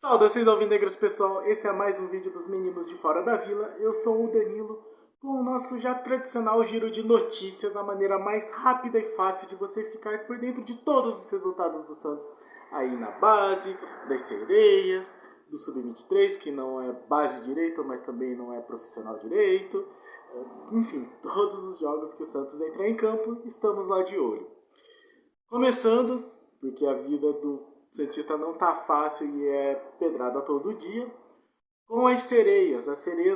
Saudações alvinegras, pessoal! Esse é mais um vídeo dos meninos de fora da vila. Eu sou o Danilo, com o nosso já tradicional giro de notícias, a maneira mais rápida e fácil de você ficar por dentro de todos os resultados do Santos aí na base, das sereias, do Sub-23, que não é base direito, mas também não é profissional direito. Enfim, todos os jogos que o Santos entrar em campo, estamos lá de olho. Começando, porque a vida do Santista não tá fácil e é pedrada todo dia, com as sereias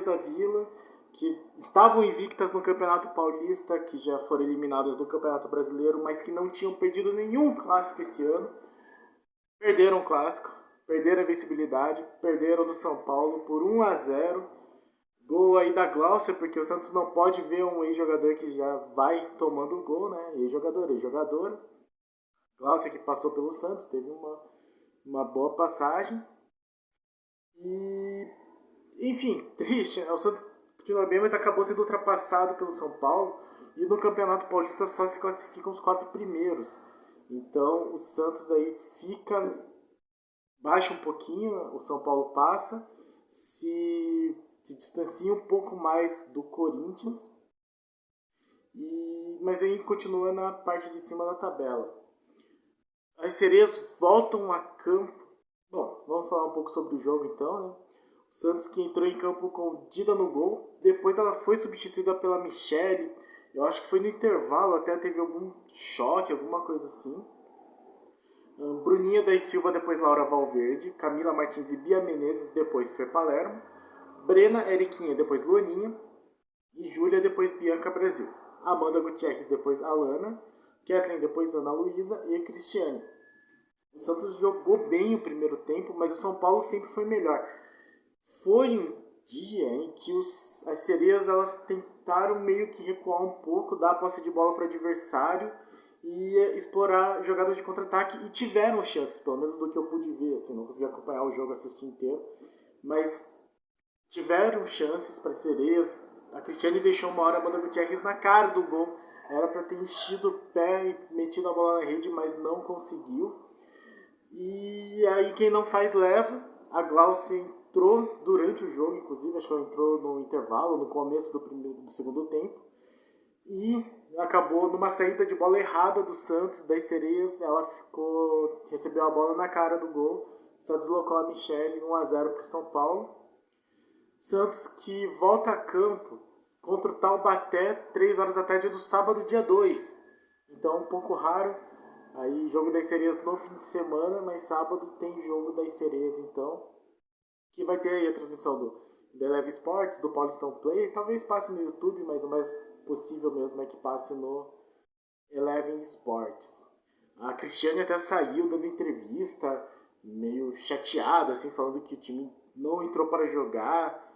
da Vila, que estavam invictas no Campeonato Paulista, que já foram eliminadas do Campeonato Brasileiro, mas que não tinham perdido nenhum clássico esse ano. Perderam o clássico, perderam a invencibilidade, perderam do São Paulo por 1-0. Gol aí da Glaucia, porque o Santos não pode ver um ex-jogador que já vai tomando o gol, né? Ex-jogadora. Glaucia, que passou pelo Santos, teve uma boa passagem. E, enfim, triste, né? O Santos continua bem, mas acabou sendo ultrapassado pelo São Paulo. E no Campeonato Paulista só se classificam os 4 primeiros. Então o Santos aí baixa um pouquinho, o São Paulo passa, se distancia um pouco mais do Corinthians. Mas aí continua na parte de cima da tabela. As sereias voltam a campo. Bom, vamos falar um pouco sobre o jogo então, né? O Santos que entrou em campo com Dida no gol. Depois ela foi substituída pela Michele. Eu acho que foi no intervalo, até teve algum choque, alguma coisa assim. Bruninha da Silva, depois Laura Valverde. Camila Martins e Bia Menezes, depois Fer Palermo. Brena Eriquinha, depois Luaninha. E Júlia, depois Bianca Brasil. Amanda Gutierrez, depois Alana. Kathleen, depois Ana Luísa e Cristiane. O Santos jogou bem o primeiro tempo, mas o São Paulo sempre foi melhor. Foi um dia em que as sereias elas tentaram meio que recuar um pouco, dar a posse de bola para o adversário e explorar jogadas de contra-ataque, e tiveram chances, pelo menos do que eu pude ver, assim, não consegui acompanhar o jogo, assistir inteiro, mas tiveram chances para as sereias. A Cristiane deixou uma hora a Amanda Gutierrez na cara do gol, era para ter enchido o pé e metido a bola na rede, mas não conseguiu. E aí quem não faz leva. A Glaucia entrou durante o jogo, inclusive, acho que ela entrou no intervalo, no começo do segundo tempo. E acabou numa saída de bola errada do Santos, das sereias. Ela recebeu a bola na cara do gol, só deslocou a Michele, 1-0 para o São Paulo. Santos que volta a campo contra o Taubaté 3 horas da tarde do sábado, dia 2. Então um pouco raro. Aí jogo das sereias no fim de semana, mas sábado tem jogo das sereias então. Que vai ter aí a transmissão do The Eleve Sports, do Paulistão Play. Talvez passe no YouTube, mas o mais possível mesmo é que passe no Eleven Sports. A Cristiane até saiu dando entrevista, meio chateada, assim, falando que o time não entrou para jogar.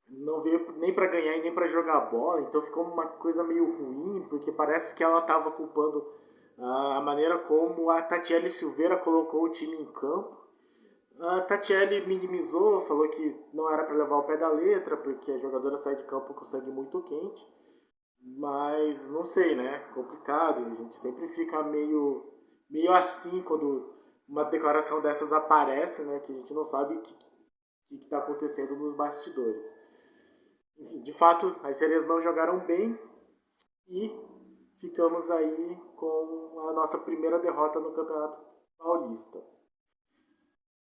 Não veio nem para ganhar e nem para jogar bola, então ficou uma coisa meio ruim, porque parece que ela estava culpando a maneira como a Tatiele Silveira colocou o time em campo. A Tatiele minimizou, falou que não era para levar o pé da letra, porque a jogadora sai de campo com sangue muito quente, mas não sei, né? Complicado, a gente sempre fica meio assim quando uma declaração dessas aparece, né? Que a gente não sabe o que está acontecendo nos bastidores. Enfim, de fato, as sereias não jogaram bem e ficamos aí com a nossa primeira derrota no Campeonato Paulista.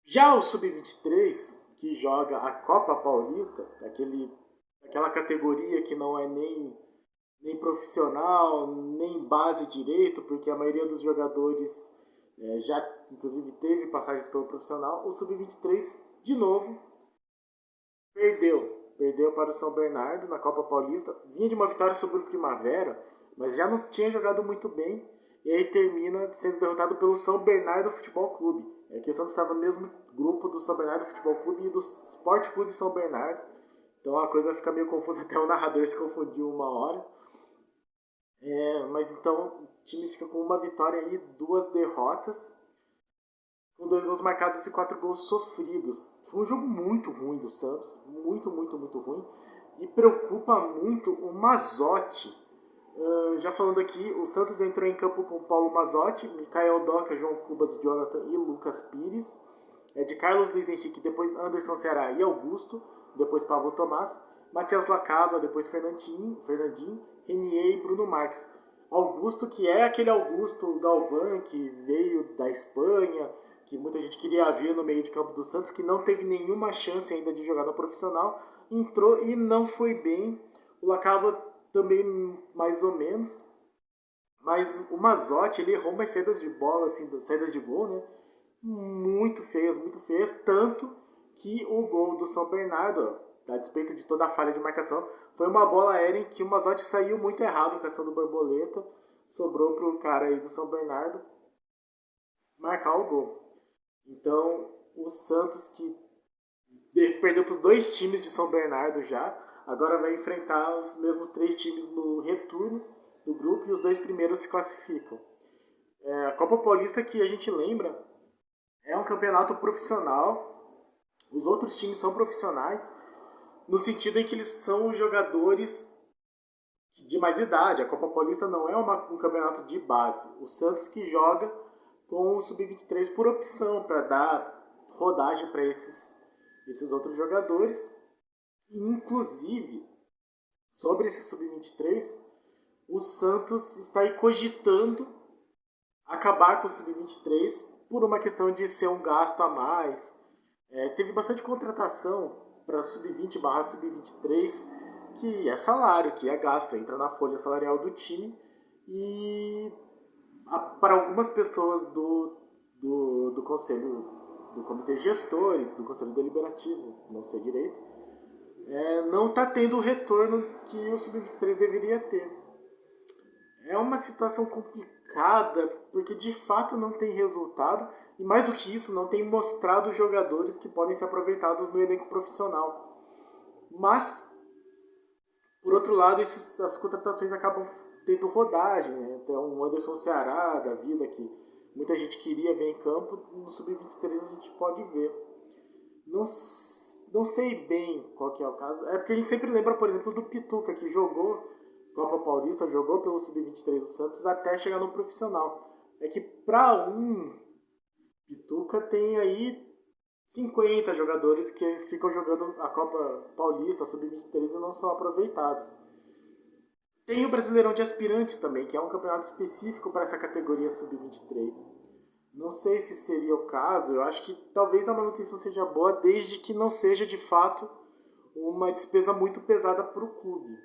Já o Sub-23, que joga a Copa Paulista, aquela categoria que não é nem profissional, nem base direito, porque a maioria dos jogadores já, inclusive, teve passagens pelo profissional, o Sub-23, de novo, perdeu para o São Bernardo na Copa Paulista. Vinha de uma vitória sobre o Primavera, mas já não tinha jogado muito bem. E aí termina sendo derrotado pelo São Bernardo Futebol Clube. Que o Santos estava no mesmo grupo do São Bernardo Futebol Clube e do Sport Clube São Bernardo. Então a coisa fica meio confusa, até o narrador se confundiu uma hora. Mas então o time fica com uma vitória e 2 derrotas, com 2 gols marcados e 4 gols sofridos. Foi um jogo muito ruim do Santos, muito ruim, e preocupa muito o Mazzotti, Já falando aqui, o Santos entrou em campo com Paulo Mazzotti, Michael Doca, João Cubas, Jonathan e Lucas Pires. De Carlos Luiz Henrique, depois Anderson Ceará e Augusto, depois Pablo Tomás, Matias Lacaba, depois Fernandinho, Renier e Bruno Marques. Augusto, que é aquele Augusto Galvão que veio da Espanha, que muita gente queria ver no meio de campo do Santos, que não teve nenhuma chance ainda de jogar no profissional, entrou e não foi bem. O Lacaba também mais ou menos, mas o Mazzotti, ele errou umas saídas de bola, assim, saídas de gol, né? Muito feias, tanto que o gol do São Bernardo, a despeito de toda a falha de marcação, foi uma bola aérea em que o Mazzotti saiu muito errado, caçando borboleta, sobrou pro cara aí do São Bernardo marcar o gol. Então, o Santos, que perdeu para os 2 times de São Bernardo já, agora vai enfrentar os mesmos 3 times no retorno do grupo e os 2 primeiros se classificam. A Copa Paulista, que a gente lembra, é um campeonato profissional, os outros times são profissionais, no sentido em que eles são jogadores de mais idade. A Copa Paulista não é um campeonato de base. O Santos que joga com o Sub-23 por opção, para dar rodagem para esses outros jogadores. Inclusive, sobre esse Sub-23, o Santos está aí cogitando acabar com o Sub-23 por uma questão de ser um gasto a mais. Teve bastante contratação para Sub-20 / Sub-23, que é salário, que é gasto, entra na folha salarial do time. E para algumas pessoas do conselho, do comitê gestor e do conselho deliberativo, não sei direito, não está tendo o retorno que o Sub-23 deveria ter. É uma situação complicada, porque de fato não tem resultado, e mais do que isso, não tem mostrado jogadores que podem ser aproveitados no elenco profissional. Mas, por outro lado, as contratações acabam tendo rodagem, né? Então, o Anderson Ceará da vida, que muita gente queria ver em campo, no Sub-23 a gente pode ver. Não sei bem qual que é o caso. É porque a gente sempre lembra, por exemplo, do Pituca, que jogou Copa Paulista, jogou pelo Sub-23 do Santos até chegar no profissional. É que para um Pituca tem aí 50 jogadores que ficam jogando a Copa Paulista, Sub-23, e não são aproveitados. Tem o Brasileirão de Aspirantes também, que é um campeonato específico para essa categoria Sub-23. Não sei se seria o caso, eu acho que talvez a manutenção seja boa, desde que não seja de fato uma despesa muito pesada para o clube.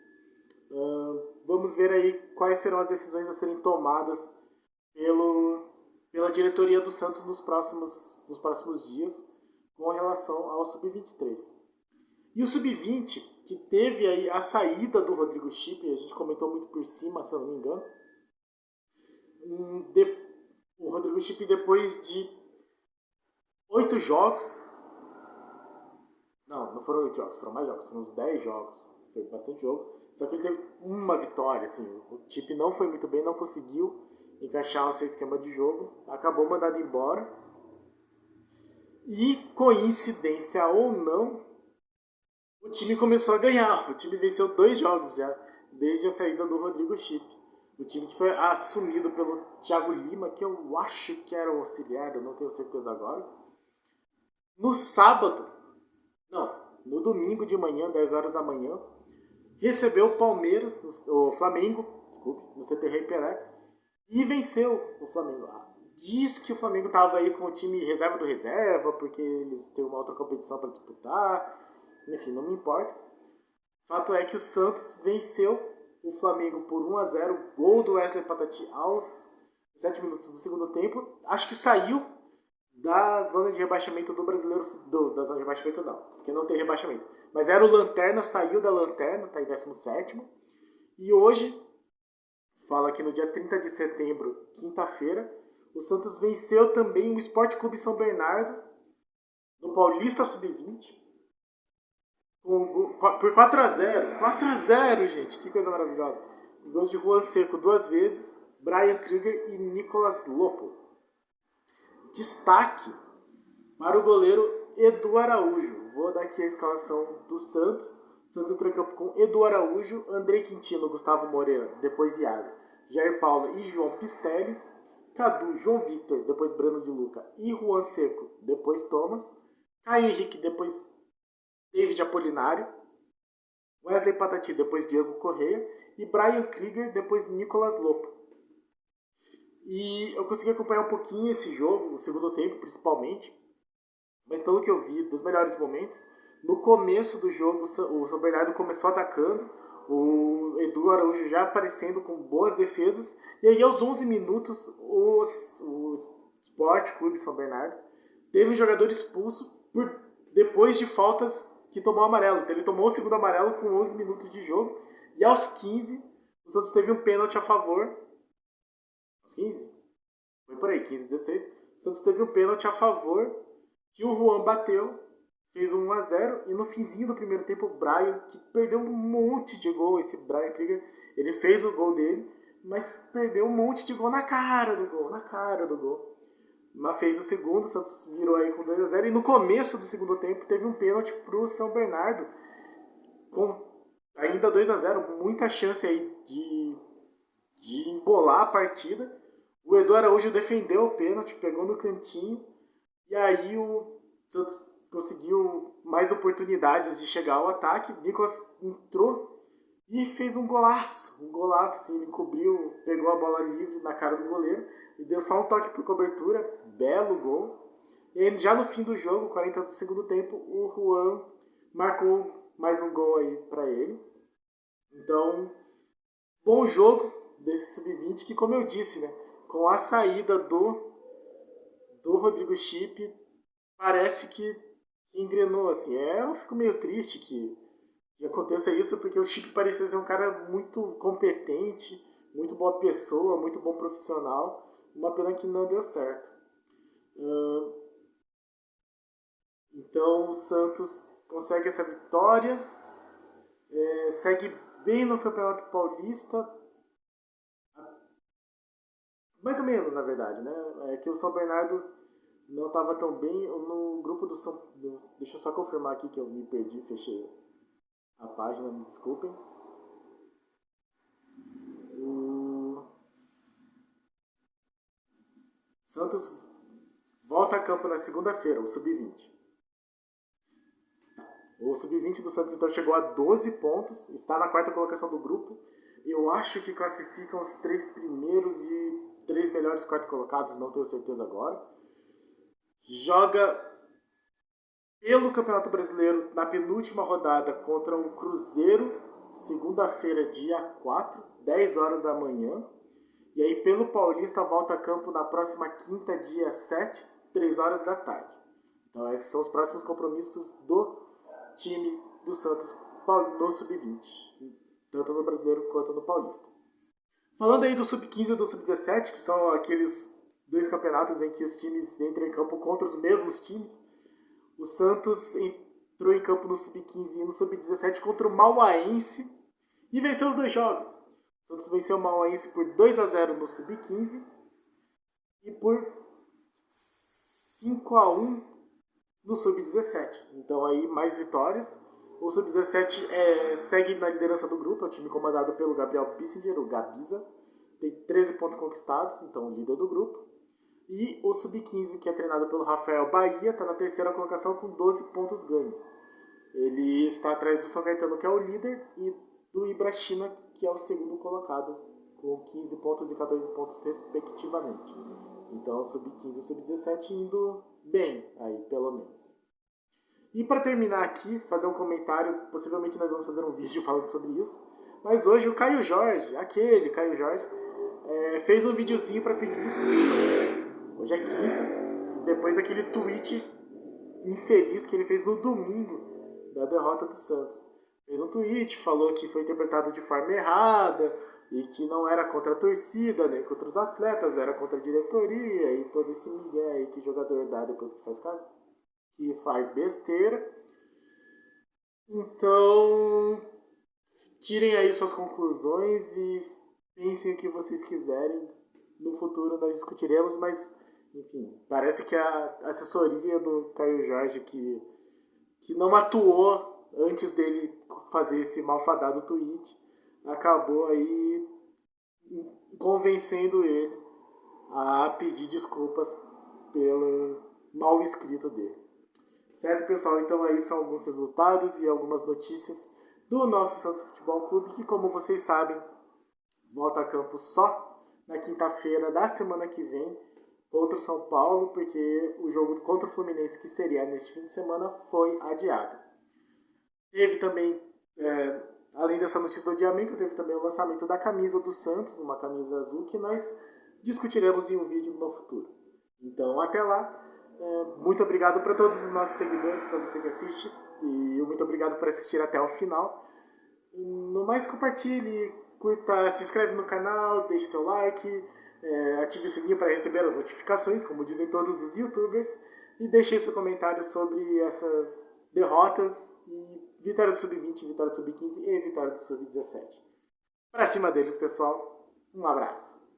Vamos ver aí quais serão as decisões a serem tomadas pela diretoria do Santos nos próximos dias com relação ao Sub-23. E o Sub-20, que teve aí a saída do Rodrigo Chipe, a gente comentou muito por cima, se eu não me engano. O Rodrigo Chipe, depois de 8 jogos... Não foram 8 jogos, foram mais jogos, foram uns 10 jogos. Foi bastante jogo. Só que ele teve uma vitória, assim. O Chipe não foi muito bem, não conseguiu encaixar o seu esquema de jogo. Acabou mandado embora. E, coincidência ou não, o time começou a ganhar. O time venceu 2 jogos já, desde a saída do Rodrigo Chipe. O time que foi assumido pelo Thiago Lima, que eu acho que era o auxiliar, eu não tenho certeza agora. No domingo de manhã, 10 horas da manhã, recebeu o Flamengo, no CT Rei Pelé, e venceu o Flamengo. Diz que o Flamengo estava aí com o time reserva do reserva, porque eles têm uma outra competição para disputar. Enfim, não me importa. Fato é que o Santos venceu o Flamengo por 1-0, gol do Wesley Patati aos 7 minutos do segundo tempo. Acho que saiu da zona de rebaixamento do Brasileiro, da zona de rebaixamento não, porque não tem rebaixamento. Mas era o Lanterna, saiu da Lanterna, está em 17º. E hoje, fala que no dia 30 de setembro, quinta-feira, o Santos venceu também o Sport Clube São Bernardo, no Paulista Sub-20, por 4-0. 4-0, gente, que coisa maravilhosa. Gols de Juan Seco 2 vezes, Brian Krieger e Nicolas Lopo. Destaque para o goleiro Edu Araújo. Vou dar aqui a escalação do Santos. O Santos entrou em campo com Edu Araújo, Andrei Quintino, Gustavo Moreira, depois Iago, Jair Paulo e João Pistelli, Cadu, João Victor, depois Breno de Luca e Juan Seco, depois Thomas, Caio Henrique, depois David Apolinário, Wesley Patati, depois Diego Correia e Brian Krieger, depois Nicolas Lopo. E eu consegui acompanhar um pouquinho esse jogo, o segundo tempo principalmente, mas pelo que eu vi, dos melhores momentos, no começo do jogo o São Bernardo começou atacando, o Edu Araújo já aparecendo com boas defesas, e aí aos 11 minutos o Sport Clube São Bernardo teve um jogador expulso depois de faltas que tomou amarelo. Então ele tomou o segundo amarelo com 11 minutos de jogo, e aos 15 o Santos teve um pênalti a favor. Aos 15? Foi por aí, 15, 16. O Santos teve um pênalti a favor que o Juan bateu, fez um 1-0, e no finzinho do primeiro tempo o Brian, que perdeu um monte de gol, esse Brian Krieger, ele fez o gol dele, mas perdeu um monte de gol na cara do gol. Mas fez o segundo, o Santos virou aí com 2-0, e no começo do segundo tempo teve um pênalti pro São Bernardo, com ainda 2-0, muita chance aí de embolar a partida. O Edu Araújo defendeu o pênalti, pegou no cantinho, e aí o Santos conseguiu mais oportunidades de chegar ao ataque. Nicolas entrou e fez um golaço, assim, ele cobriu, pegou a bola livre na cara do goleiro e deu só um toque por cobertura, belo gol. E aí, já no fim do jogo, 40 do segundo tempo, o Juan marcou mais um gol aí para ele. Então, bom jogo desse sub-20 que, como eu disse, né, com a saída do Rodrigo Chip, parece que engrenou, assim. Eu fico meio triste que aconteça isso, porque o Chip parecia ser um cara muito competente, muito boa pessoa, muito bom profissional. Uma pena que não deu certo. Então o Santos consegue essa vitória, segue bem no Campeonato Paulista, mais ou menos, na verdade, né? É que o São Bernardo não estava tão bem no grupo do São... Deixa eu só confirmar aqui que eu me perdi, fechei a página, me desculpem. O Santos volta a campo na segunda-feira, o Sub-20. O Sub-20 do Santos então chegou a 12 pontos, está na quarta colocação do grupo. Eu acho que classificam os 3 primeiros e 3 melhores quartos colocados, não tenho certeza agora. Joga pelo Campeonato Brasileiro na penúltima rodada contra o Cruzeiro, segunda-feira, dia 4, 10 horas da manhã. E aí pelo Paulista volta a campo na próxima quinta, dia 7, 3 horas da tarde. Então esses são os próximos compromissos do time do Santos no Sub-20, tanto no Brasileiro quanto no Paulista. Falando aí do Sub-15 e do Sub-17, que são aqueles 2 campeonatos em que os times entram em campo contra os mesmos times, o Santos entrou em campo no Sub-15 e no Sub-17 contra o Mauaense e venceu os 2 jogos. O Santos venceu o Mauaense por 2-0 no Sub-15 e por 5-1 no Sub-17. Então aí mais vitórias. O Sub-17 segue na liderança do grupo, é o time comandado pelo Gabriel Pissinger, o Gabiza. Tem 13 pontos conquistados, então líder do grupo. E o Sub-15, que é treinado pelo Rafael Bahia, está na terceira colocação com 12 pontos ganhos. Ele está atrás do São Caetano, que é o líder, e do Ibrachina, que é o segundo colocado, com 15 pontos e 14 pontos respectivamente. Então o Sub-15 e o Sub-17 indo bem, aí pelo menos. E para terminar aqui, fazer um comentário, possivelmente nós vamos fazer um vídeo falando sobre isso, mas hoje o Caio Jorge, aquele Caio Jorge, fez um videozinho para pedir desculpas. Hoje é quinta, depois daquele tweet infeliz que ele fez no domingo da derrota do Santos. Fez um tweet, falou que foi interpretado de forma errada e que não era contra a torcida, nem contra os atletas, era contra a diretoria e todo esse migué aí que o jogador dá depois que faz besteira. Então, tirem aí suas conclusões e pensem o que vocês quiserem. No futuro nós discutiremos, mas, enfim, parece que a assessoria do Caio Jorge que não atuou antes dele fazer esse malfadado tweet, acabou aí convencendo ele a pedir desculpas pelo mal escrito dele. Certo, pessoal? Então aí são alguns resultados e algumas notícias do nosso Santos Futebol Clube, que, como vocês sabem, volta a campo só na quinta-feira da semana que vem contra o São Paulo, porque o jogo contra o Fluminense, que seria neste fim de semana, foi adiado. Teve também, além dessa notícia do adiamento, teve também o lançamento da camisa do Santos, uma camisa azul, que nós discutiremos em um vídeo no futuro. Então, até lá. Muito obrigado para todos os nossos seguidores, para você que assiste, e muito obrigado por assistir até o final. No mais, compartilhe, curta, se inscreve no canal, deixe seu like, ative o sininho para receber as notificações, como dizem todos os youtubers, e deixe seu comentário sobre essas derrotas e vitória do Sub-20, vitória do Sub-15 e vitória do Sub-17. Pra cima deles, pessoal. Um abraço.